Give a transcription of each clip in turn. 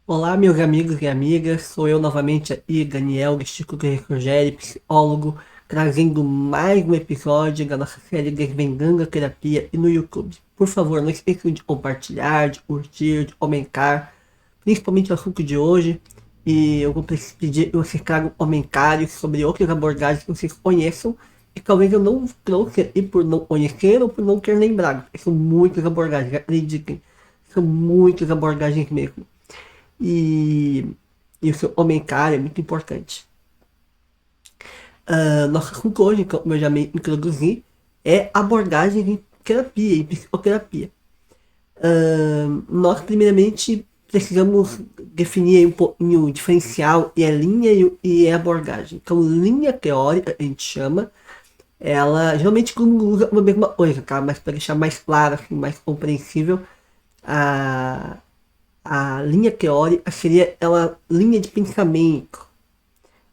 Olá, meus amigos e amigas, sou eu novamente aí, Daniel Chico Rogério, psicólogo, trazendo mais um episódio da nossa série Desvendando a Terapia e no YouTube. Por favor, não esqueçam de compartilhar, de curtir, de comentar, principalmente o assunto de hoje. E eu vou pedir que vocês tragam comentários sobre outras abordagens que vocês conheçam e talvez eu não trouxe aí por não conhecer ou por não ter lembrado. São muitas abordagens, acreditem, são muitas abordagens mesmo e, e o seu comentário é muito importante. Nosso assunto hoje, como eu já me introduzi, é abordagem em terapia, em psicoterapia. Nós, primeiramente, precisamos definir um pouquinho o diferencial e a linha e a abordagem. Então, linha teórica, a gente chama, ela geralmente usa a mesma coisa, tá? Mas para deixar mais claro, assim, mais compreensível, a, a linha teórica seria ela linha de pensamento.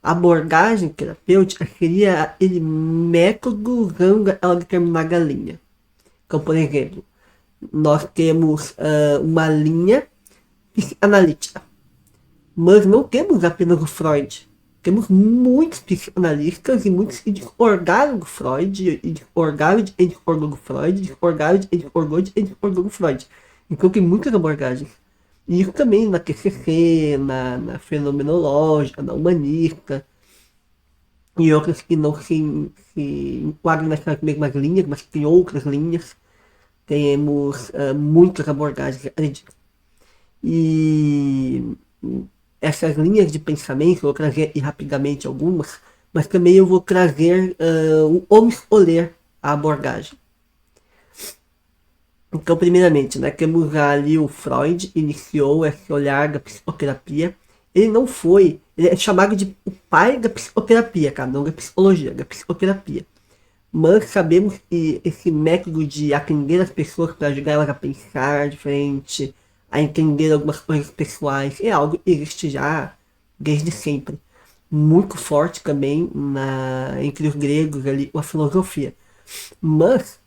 A abordagem terapêutica seria aquele método usando ela determinada linha. Então, por exemplo, nós temos uma linha psicanalítica, mas não temos apenas o Freud. Temos muitos psicanalistas e muitos que discordaram do Freud, e discordaram de discordou do Freud, discordaram de discordou de discordou do Freud. Então tem muitas abordagens. E isso também na TCC, na fenomenológica, na humanista, e outras que não se enquadram nessas mesmas linhas, mas tem outras linhas. Temos muitas abordagens, acredito. E essas linhas de pensamento, eu vou trazer rapidamente algumas, mas também eu vou trazer como escolher a abordagem. Então, primeiramente, né, temos ali o Freud, iniciou esse olhar da psicoterapia. Ele não foi, ele é chamado de o pai da psicoterapia, cara, não da psicologia, da psicoterapia. Mas sabemos que esse método de atender as pessoas para ajudar elas a pensar diferente, a entender algumas coisas pessoais, é algo que existe já desde sempre. Muito forte também entre os gregos ali, com a filosofia. Mas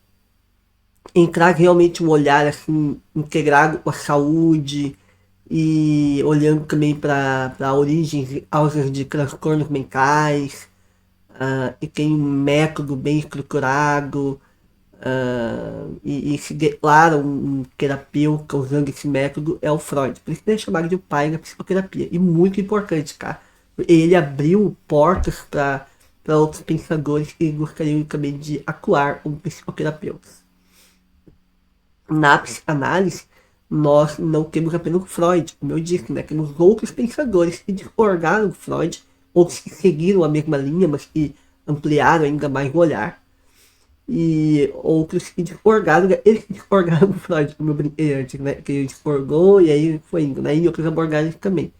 entrar realmente um olhar assim, integrado com a saúde e olhando também para origens e causas de transtornos mentais, e tem um método bem estruturado, e se declara um terapeuta usando esse método é o Freud. Por isso que ele é chamado de o pai da psicoterapia. E muito importante, cara. Ele abriu portas para outros pensadores que gostariam também de atuar como psicoterapeutas. Na psicanálise, nós não temos apenas Freud, como eu disse, né? Temos outros pensadores que discordaram do Freud, outros que seguiram a mesma linha, mas que ampliaram ainda mais o olhar, e outros que discordaram, eles que discordaram do Freud, como eu brinquei antes, né? Que ele discordou e aí foi indo, né? E outras abordagens também.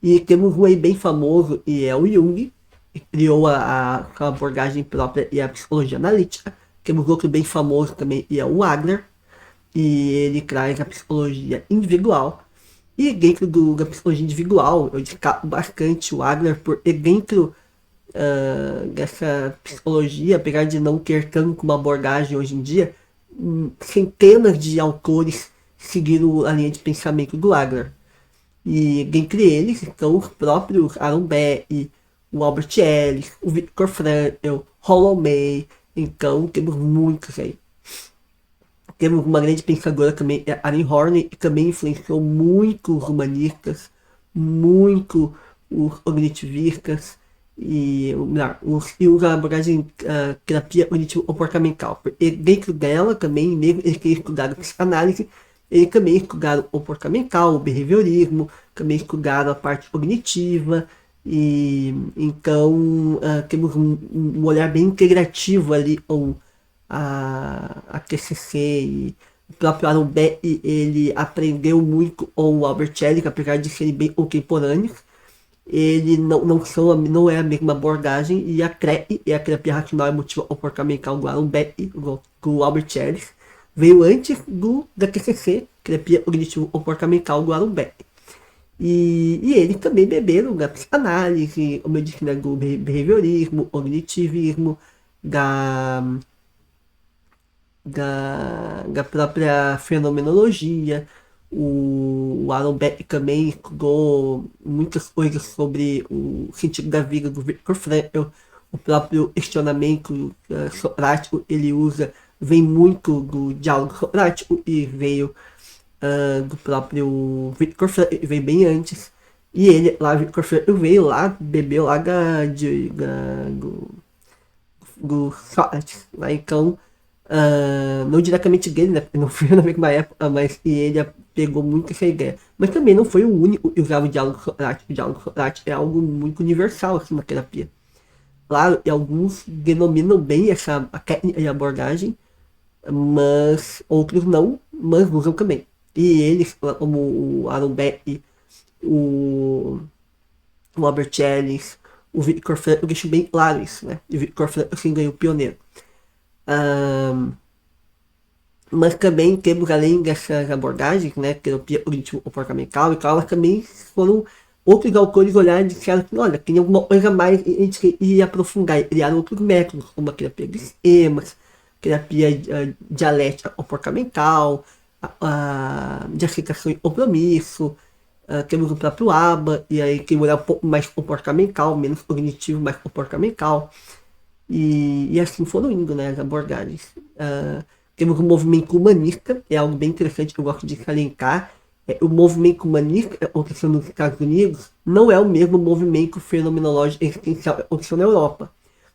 E temos um aí bem famoso, e é o Jung, que criou a abordagem própria e a psicologia analítica. Temos outro bem famoso também, e é o Wagner, e ele traz a psicologia individual. E dentro da psicologia individual, eu destaco bastante o Wagner por dentro dessa psicologia, apesar de não ter tanto uma abordagem hoje em dia, centenas de autores seguiram a linha de pensamento do Wagner. E dentre eles estão os próprios Aaron Beck, o Albert Ellis, o Viktor Frankl, Rollo May. Então temos muitos aí. Temos uma grande pensadora também, a Annie Horney, que também influenciou muito os humanistas, muito os cognitivistas e os abordagem terapia cognitivo-comportamental. Porque dentro dela também, mesmo eles que estudaram psicanálise, eles também estudaram o comportamental, o behaviorismo, também estudaram a parte cognitiva, e então temos um olhar bem integrativo ali com a TCC, e o próprio Aaron Beck, ele aprendeu muito com o Albert Ellis, apesar de serem bem contemporâneos. Ele não é a mesma abordagem, e a CREP, e a terapia racional emotiva comportamental do Aaron Beck, do Albert Ellis, veio antes da TCC, terapia cognitivo comportamental do Aaron Beck. E eles também beberam da psicanálise, como eu disse, né, do behaviorismo, cognitivismo, da da própria fenomenologia. O Aaron Beck também estudou muitas coisas sobre o sentido da vida do Viktor Frankl. O próprio questionamento socrático ele usa, vem muito do diálogo socrático e veio do próprio Viktor Frankl, veio bem antes. E ele, lá, Viktor Frankl veio lá, bebeu lá do Sócrates, né? Então, não diretamente dele, né? Não foi na mesma época, mas ele pegou muito essa ideia. Mas também não foi o único que usava o diálogo socrático. O diálogo socrático é algo muito universal assim, na terapia. Claro, e alguns denominam bem essa a técnica de abordagem, mas outros não, mas usam também. E eles, como o Aaron Beck, o Albert Ellis, o Viktor Frankl, deixam bem claro isso, né? E o Viktor Frankl assim, ganhou o pioneiro. Mas também temos, além dessas abordagens, né, terapia cognitivo-comportamental e tal, elas também foram outros autores olharam e disseram que, olha, tem alguma coisa a mais, a gente ia aprofundar, e criaram outros métodos, como a terapia de esquemas, terapia dialética comportamental, de aceitação e compromisso, temos o próprio ABA, e aí tem um olhar um pouco mais comportamental, menos cognitivo, mais comportamental, e assim foram indo, né, as abordagens. Temos o movimento humanista, é algo bem interessante que eu gosto de salientar. O movimento humanista que aconteceu nos Estados Unidos não é o mesmo movimento fenomenológico existencial que aconteceu na Europa.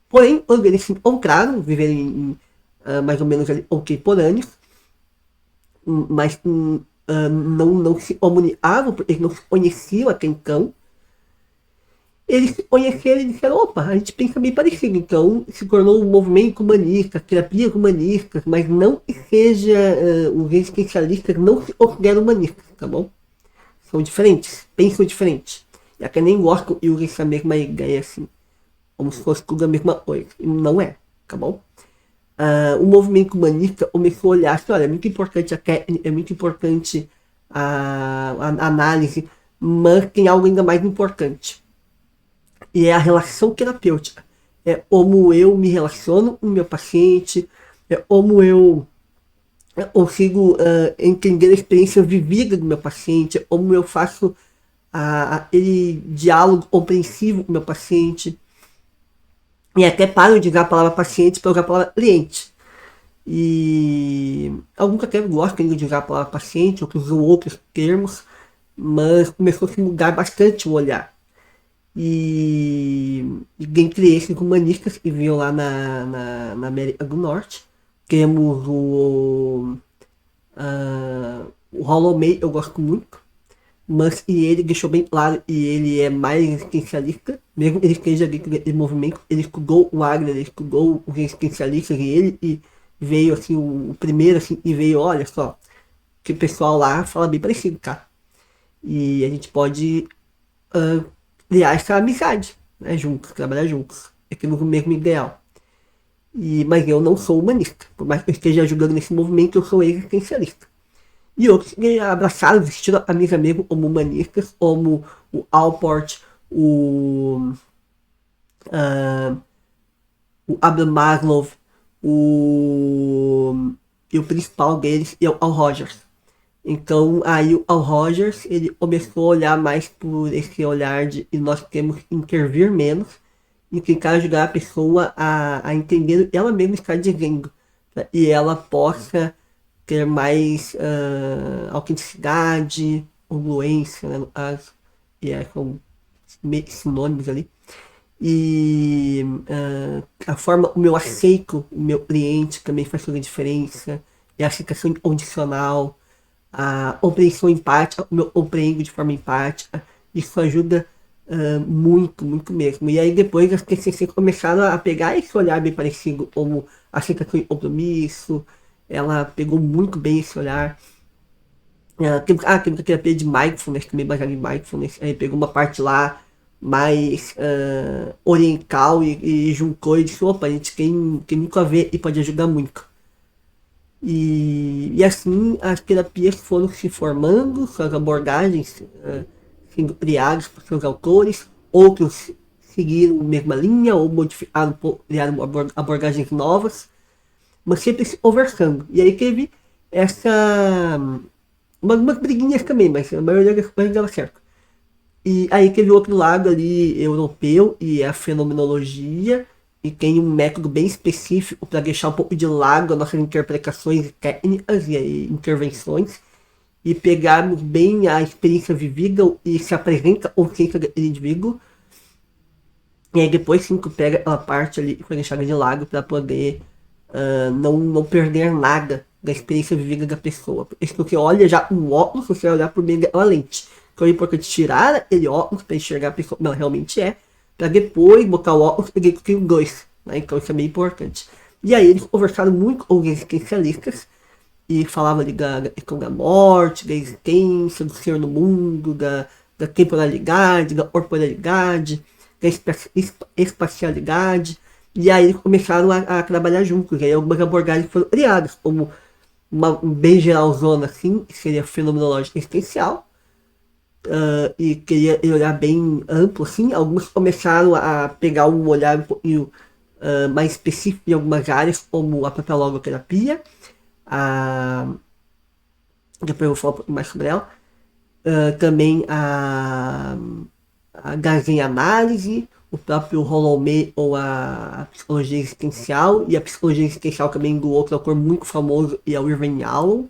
Porém, quando eles se encontraram, viveram em mais ou menos ali, contemporâneos, mas não se comunicavam, porque eles não se conheciam até então. Eles se conheceram e disseram, opa, a gente pensa bem parecido. Então se tornou um movimento humanista, terapias humanistas, mas não que seja, os existencialistas não se consideram humanistas, tá bom? São diferentes, pensam diferente. E até nem gostam e usam essa mesma ideia assim, como se fosse tudo a mesma coisa. E não é, tá bom? O movimento humanista começou a olhar assim, olha, é muito importante a técnica, é muito importante a análise, mas tem algo ainda mais importante. E é a relação terapêutica. É como eu me relaciono com o meu paciente, é como eu consigo entender a experiência vivida do meu paciente, é como eu faço aquele diálogo compreensivo com o meu paciente. E até paro de usar a palavra paciente para usar a palavra cliente. E alguns até gostam de usar a palavra paciente, outros usam outros termos, mas começou a se mudar bastante o olhar. E dentre esses humanistas que viam lá na América do Norte, temos o Rollo May, eu gosto muito, mas e ele deixou bem claro, e ele é mais existencialista, mesmo ele esteja dentro desse movimento, ele estudou o Agner, ele estudou os existencialistas, e veio assim, o primeiro assim, e veio, olha só, que o pessoal lá fala bem parecido, tá? E a gente pode criar essa amizade, né, juntos, trabalhar juntos. É aquilo mesmo ideal. Mas eu não sou humanista. Por mais que eu esteja ajudando nesse movimento, eu sou existencialista. E outros que abraçaram, vestiram a camisa mesmo como humanistas, como o Alport, o Abraham Maslow, e o principal deles é o Al Rogers. Então aí o Al Rogers ele começou a olhar mais por esse olhar de e nós temos que intervir menos e tentar ajudar a pessoa a entender o que ela mesma está dizendo, né? E ela possa ter mais autenticidade, congruência, né, no caso, e são sinônimos ali. E a forma como eu aceito o meu cliente também faz toda a diferença. É a aceitação incondicional, a compreensão empática, como eu compreendo de forma empática, isso ajuda muito, muito mesmo. E aí depois as TCC começaram a pegar esse olhar bem parecido, como aceitação e compromisso, ela pegou muito bem esse olhar. Temos a terapia de mindfulness, também baseada em mindfulness, aí pegou uma parte lá mais oriental e juntou e disse, opa, a gente tem muito a ver e pode ajudar muito. E assim as terapias foram se formando, suas abordagens sendo criadas por seus autores, outros seguiram a mesma linha ou modificaram, criaram abordagens novas, mas sempre se conversando. E aí teve essa umas briguinhas também, mas a maioria das coisas dava certo. E aí teve outro lado ali europeu, e é a fenomenologia, e tem um método bem específico para deixar um pouco de lado as nossas interpretações técnicas e intervenções, e pegarmos bem a experiência vivida e se apresenta a consciência daquele indivíduo. E aí depois sim tu pega aquela parte ali e foi deixada de lado para poder não perder nada da experiência vivida da pessoa. Porque se você olha já um óculos, você vai olhar por meio daquela lente. Então é importante tirar aquele óculos para enxergar a pessoa como ela realmente é, para depois botar o óculos e ter o dois. Né? Então isso é bem importante. E aí eles conversaram muito com os existencialistas e falavam ali da questão da morte, da existência, do ser no mundo, da temporalidade, da corporalidade, da espacialidade. E aí eles começaram a trabalhar juntos. E aí algumas abordagens foram criadas, como uma bem geralzona assim, que seria fenomenológica existencial, e queria olhar bem amplo assim. Alguns começaram a pegar um olhar um pouquinho mais específico em algumas áreas, como a própria logoterapia, depois eu vou falar um pouco mais sobre ela, também a Gazen Análise, o próprio Rolomé ou a psicologia existencial, e a psicologia existencial também do outro autor muito famoso, e é o Irving Yalom.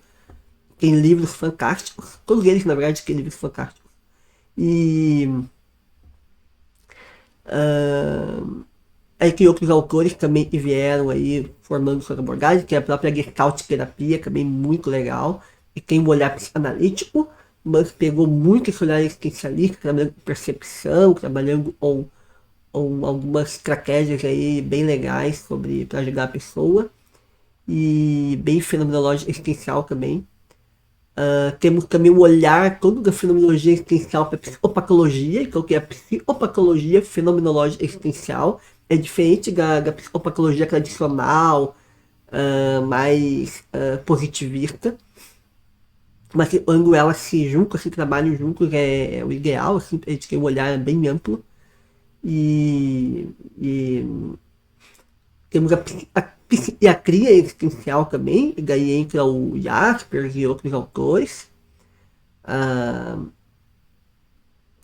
Tem livros fantásticos, todos eles na verdade têm livros fantásticos. E aí tem outros autores também que vieram aí formando suas abordagens, que é a própria Gestalt terapia, também muito legal, e tem um olhar psicanalítico, mas pegou muito esse olhar existencialista, trabalhando com percepção, trabalhando com algumas estratégias aí bem legais sobre para ajudar a pessoa, e bem fenomenológica existencial também. Temos também o olhar todo da fenomenologia existencial para a psicopatologia, então que é a psicopatologia fenomenológica existencial, é diferente da psicopatologia tradicional, mais positivista, mas quando elas se juntam, se trabalham juntos, é o ideal, assim, a gente tem um olhar bem amplo. E temos a psiquiatria existencial também, e daí entra o Jaspers e outros autores.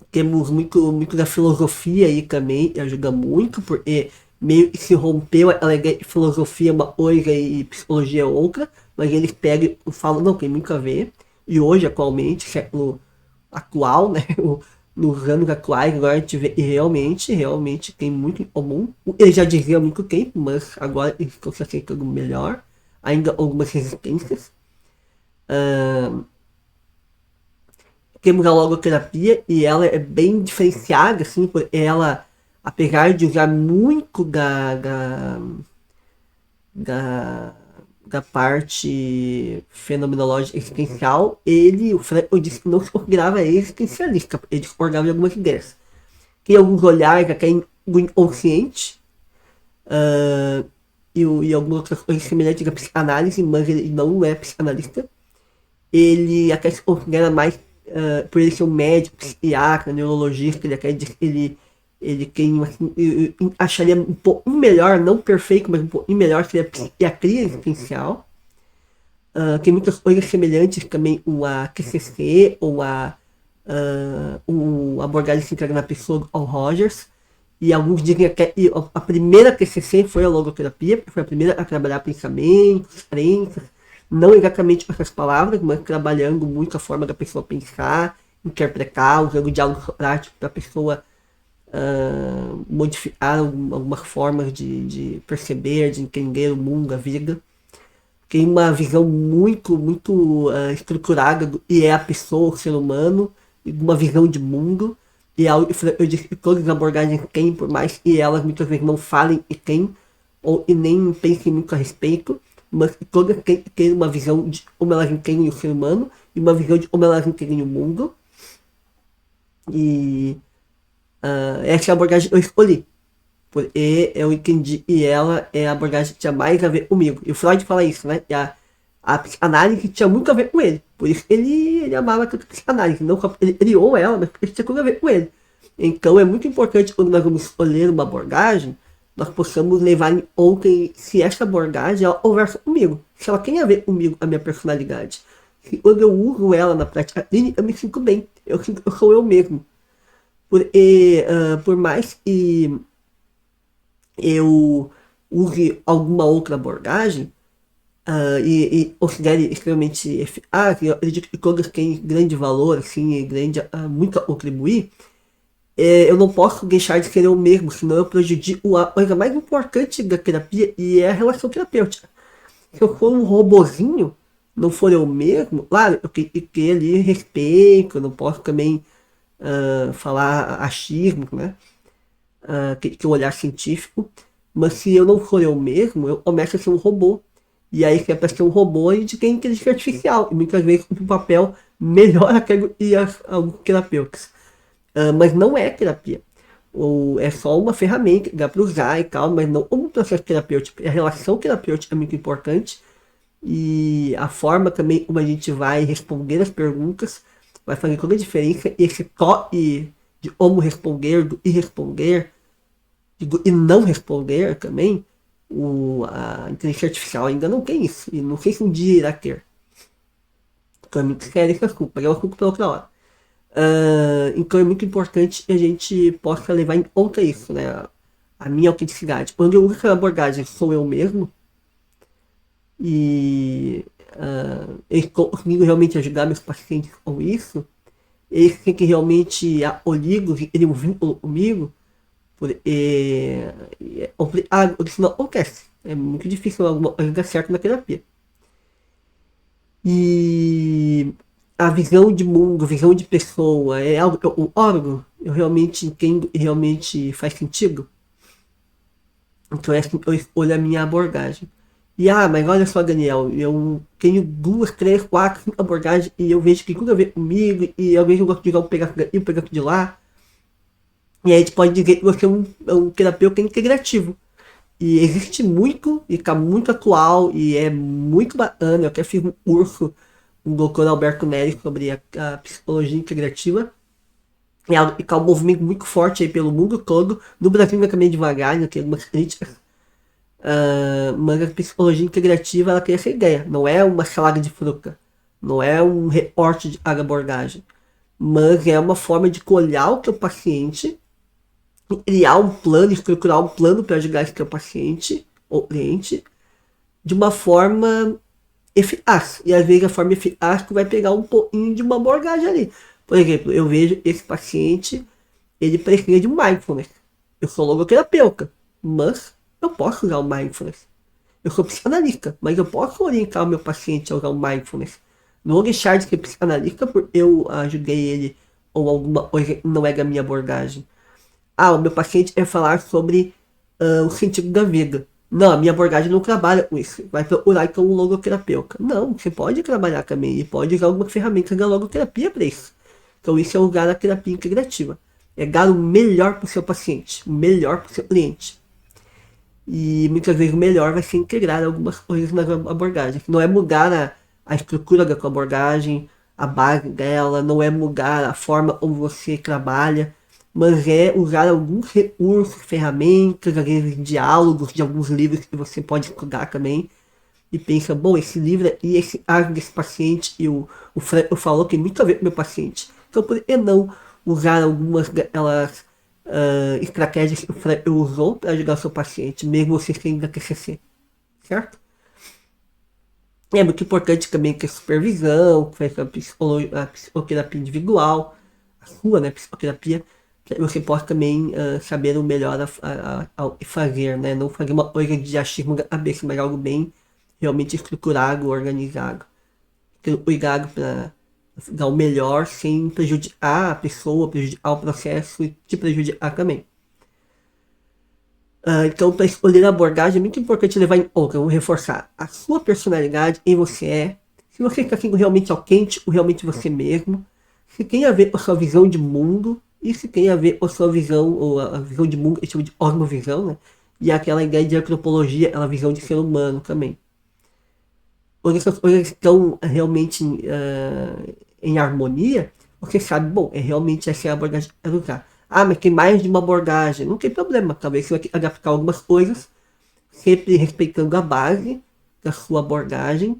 Temos muito da filosofia aí também, que ajuda muito, porque meio que se rompeu aquela ideia de filosofia uma coisa e psicologia outra, mas eles pegam e falam, não, tem muito a ver. E hoje, atualmente, século atual, né, nos anos atuais, agora a gente vê que realmente tem muito em comum. Eles já diziam há muito tempo, mas agora eles estão se aceitando melhor. Ainda algumas resistências. Temos a logoterapia e ela é bem diferenciada, assim, porque ela, apesar de usar muito da parte fenomenológica existencial, o Freud disse que não se considerava existencialista, ele discordava de algumas ideias. Tem alguns olhares até do inconsciente, e algumas outras coisas semelhantes da psicanálise, mas ele não é psicanalista. Ele até se considera mais, por ele ser um médico, psiquiatra, neurologista, ele tem, assim, eu acharia um pouquinho melhor, não perfeito, mas um pouquinho melhor, seria a psiquiatria existencial. Tem muitas coisas semelhantes também, a QCC, ou a abordagem centrada na pessoa do Al Rogers. E alguns dizem que a primeira QCC foi a logoterapia, porque foi a primeira a trabalhar pensamentos, crenças, não exatamente com essas palavras, mas trabalhando muito a forma da pessoa pensar, interpretar, usando o diálogo prático para a pessoa modificar algumas formas de perceber, de entender o mundo, a vida. Tem uma visão muito estruturada do que é a pessoa, o ser humano, e uma visão de mundo. E eu disse que todas as abordagens têm, por mais que elas muitas vezes não falem e têm, e nem pensem muito a respeito, mas todas têm uma visão de como elas entendem o ser humano e uma visão de como elas entendem o mundo. E essa é a abordagem que eu escolhi, porque eu entendi que ela é a abordagem que tinha mais a ver comigo. E o Freud fala isso, né? Que a psicanálise tinha muito a ver com ele. Por isso ele amava tanto a psicanálise. Não só ele criou ela, mas porque tinha tudo a ver com ele. Então é muito importante, quando nós vamos escolher uma abordagem, nós possamos levar em conta se essa abordagem ela conversa comigo. Se ela tem a ver comigo, a minha personalidade. E quando eu uso ela na prática clínica, eu me sinto bem. Eu sou eu mesmo. Por mais que eu use alguma outra abordagem e considere extremamente eficaz, eu acredito que todas têm grande valor, assim, muito a contribuir, eu não posso deixar de ser eu mesmo, senão eu prejudico a coisa mais importante da terapia, e é a relação terapêutica. Se eu for um robozinho, não for eu mesmo, claro, eu tenho que ter ali respeito, eu não posso também falar achismo, né? Que olhar científico, mas se eu não for eu mesmo, eu começo a ser um robô. E aí, se é para ser um robô, a gente tem inteligência artificial, e muitas vezes um papel melhor que alguns terapeutas. Mas não é terapia. Ou é só uma ferramenta que dá para usar e tal, mas não como um processo terapêutico. A relação terapêutica é muito importante e a forma também como a gente vai responder as perguntas vai fazer toda a diferença. E esse toque de como responder, do e responder, e não responder também, a inteligência artificial ainda não tem isso. E não sei se um dia irá ter. Então é muito sério esse assunto, mas é um assunto para outra hora. Então é muito importante que a gente possa levar em conta isso, né? A minha autenticidade. Quando eu uso essa abordagem, sou eu mesmo. E eu estou conseguindo realmente ajudar meus pacientes com isso. Eles têm que realmente acolhidos e terem um vínculo comigo. É complicado, isso não acontece. É muito difícil alguma coisa dar certo na terapia. E a visão de mundo, a visão de pessoa é algo que eu órgão, eu realmente entendo e realmente faz sentido. Então é assim que eu escolho a minha abordagem. E mas olha só, Daniel, eu tenho 2, 3, 4, 5 abordagens e eu vejo que tudo a ver comigo e às vezes eu gosto de usar um pedaço daqui, um pedaço de lá. E aí a gente pode dizer que você é um terapeuta integrativo. E existe muito, e está muito atual, e é muito bacana. Eu até fiz um curso com o Dr. Alberto Neri sobre a psicologia integrativa. É algo que está um movimento muito forte aí pelo mundo todo. No Brasil ainda caminha devagar, né, tem algumas críticas. Mas a psicologia integrativa ela tem essa ideia. Não é uma salada de fruta. Não é um recorte de abordagem. Mas é uma forma de olhar o teu paciente, criar um plano, estruturar um plano para ajudar esse teu paciente ou cliente de uma forma eficaz. E às vezes a forma eficaz tu vai pegar um pouquinho de uma abordagem ali. Por exemplo, eu vejo esse paciente, ele precisa de mindfulness. Eu sou logoterapeuta, mas eu posso usar o mindfulness. Eu sou psicanalista, mas eu posso orientar o meu paciente a usar o mindfulness. Não vou deixar de ser psicanalista porque eu ajudei ele ou alguma coisa que não é da minha abordagem. O meu paciente é falar sobre o sentido da vida. Não, a minha abordagem não trabalha com isso. Vai procurar então um logoterapeuta. Não, você pode trabalhar também e pode usar algumas ferramentas da logoterapia para isso. Então isso é usar a terapia integrativa. É dar o melhor para o seu paciente, o melhor para o seu cliente. E muitas vezes o melhor vai ser integrar algumas coisas na abordagem. Não é mudar a estrutura da sua abordagem, a base dela, não é mudar a forma como você trabalha, mas é usar alguns recursos, ferramentas, às vezes diálogos de alguns livros que você pode estudar também. E pensa, bom, esse livro e esse área desse paciente, e o Franco falou que tem muito a ver com o meu paciente. Então por que não usar algumas delas estratégias que o Franco usou para ajudar o seu paciente, mesmo você sendo da TCC, certo? É muito importante também ter supervisão, que a psicoterapia individual, a sua, né, psicoterapia, para você possa também saber o melhor a fazer, né? Não fazer uma coisa de achismo da cabeça, mas algo bem realmente estruturado, organizado. Ter cuidado para dar o melhor sem prejudicar a pessoa, prejudicar o processo e te prejudicar também. Então, para escolher a abordagem, é muito importante levar em conta, vamos reforçar, a sua personalidade, quem você é, se você está sendo realmente autêntico, realmente você mesmo, se tem a ver com a sua visão de mundo, e se tem a ver com a sua visão, ou a visão de mundo, tipo de cosmovisão, né? E aquela ideia de antropologia, aquela visão de ser humano também. Quando essas coisas estão realmente em harmonia, você sabe, bom, realmente essa é a abordagem que eu quero usar. Mas tem mais de uma abordagem. Não tem problema, talvez você vai adaptar algumas coisas, sempre respeitando a base da sua abordagem.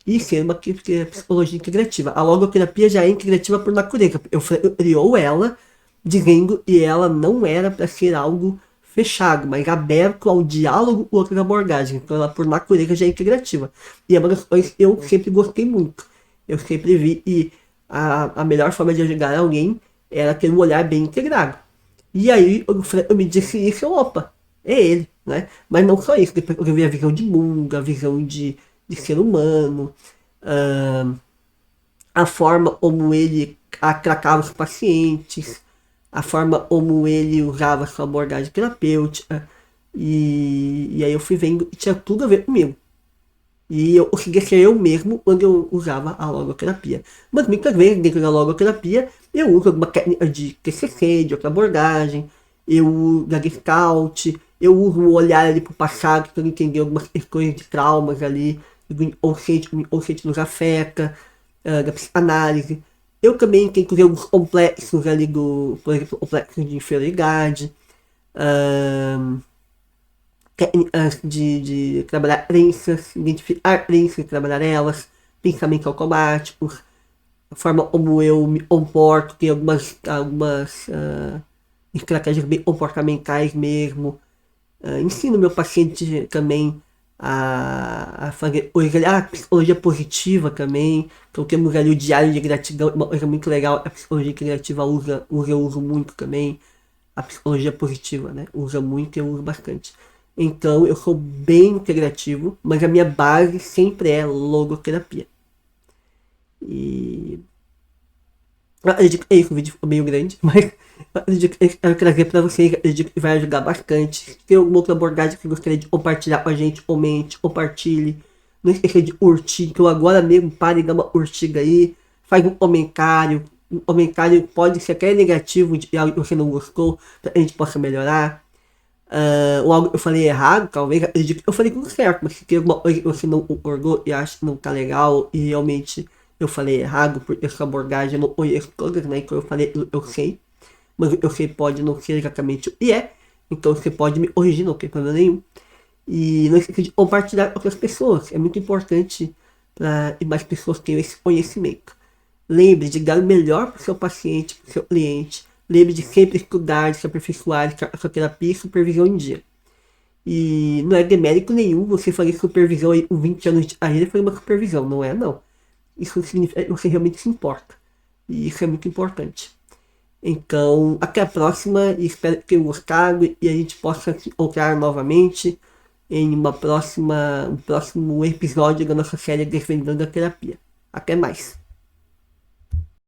e ser uma psicologia integrativa. A logoterapia já é integrativa por natureza. Eu criou ela dizendo que ela não era para ser algo fechado, mas aberto ao diálogo com outras abordagens. Então ela por natureza já é integrativa. E é uma das coisas que eu sempre gostei muito. Eu sempre vi que a melhor forma de ajudar alguém era ter um olhar bem integrado. E aí eu me disse isso, opa, é ele, né? Mas não só isso, depois eu vi a visão de mundo, a visão de ser humano, uh, a forma como ele tratava os pacientes, a forma como ele usava sua abordagem terapêutica, e aí eu fui vendo que tinha tudo a ver comigo. E eu conseguia ser eu mesmo quando eu usava a logoterapia. Mas muitas vezes, dentro da logoterapia, eu uso alguma técnica de TCC, de outra abordagem, eu uso da Gestalt, eu uso o olhar ali pro passado para entender algumas questões de traumas ali, ou seja, nos afeta, da psicanálise. Eu também tento ver alguns complexos ali por exemplo, complexos de inferioridade, técnicas de trabalhar crenças, identificar crenças, trabalhar elas, pensamentos automáticos, a forma como eu me comporto, tem algumas estratégias bem comportamentais mesmo. Ensino meu paciente também a fazer psicologia positiva também. Então temos ali o diário de gratidão, uma coisa muito legal, a psicologia criativa eu uso muito também. A psicologia positiva, né? Usa muito e eu uso bastante. Então eu sou bem integrativo, mas a minha base sempre é logoterapia. E eu acredito que o vídeo ficou meio grande, mas eu acredito que eu quero trazer para vocês, acredito que vai ajudar bastante. Se tem alguma outra abordagem que gostaria de compartilhar com a gente, comente, compartilhe. Não esqueça de curtir, então agora mesmo pare e dá uma curtida aí. Faz um comentário. Um comentário pode ser até negativo de algo que você não gostou, para a gente possa melhorar. Ou algo que eu falei errado, talvez. Eu falei tudo certo, mas se tem alguma coisa que você não concordou e acha que não tá legal e realmente eu falei errado, porque essa abordagem eu não conheço todas, né? Então eu falei, eu sei, mas eu sei pode não ser exatamente o que é, então você pode me corrigir, não tem problema nenhum. E não esqueça de compartilhar com outras pessoas, é muito importante para que mais pessoas tenham esse conhecimento. Lembre de dar o melhor para o seu paciente, para o seu cliente. Lembre de sempre estudar, se aperfeiçoar a sua terapia e supervisão em dia. E não é demérito nenhum você fazer supervisão aí com 20 anos de carreira e fazer uma supervisão, não é não. Isso significa que você realmente se importa. E isso é muito importante. Então, até a próxima e espero que tenham gostado e a gente possa se encontrar novamente em um próximo episódio da nossa série Desvendando a Terapia. Até mais!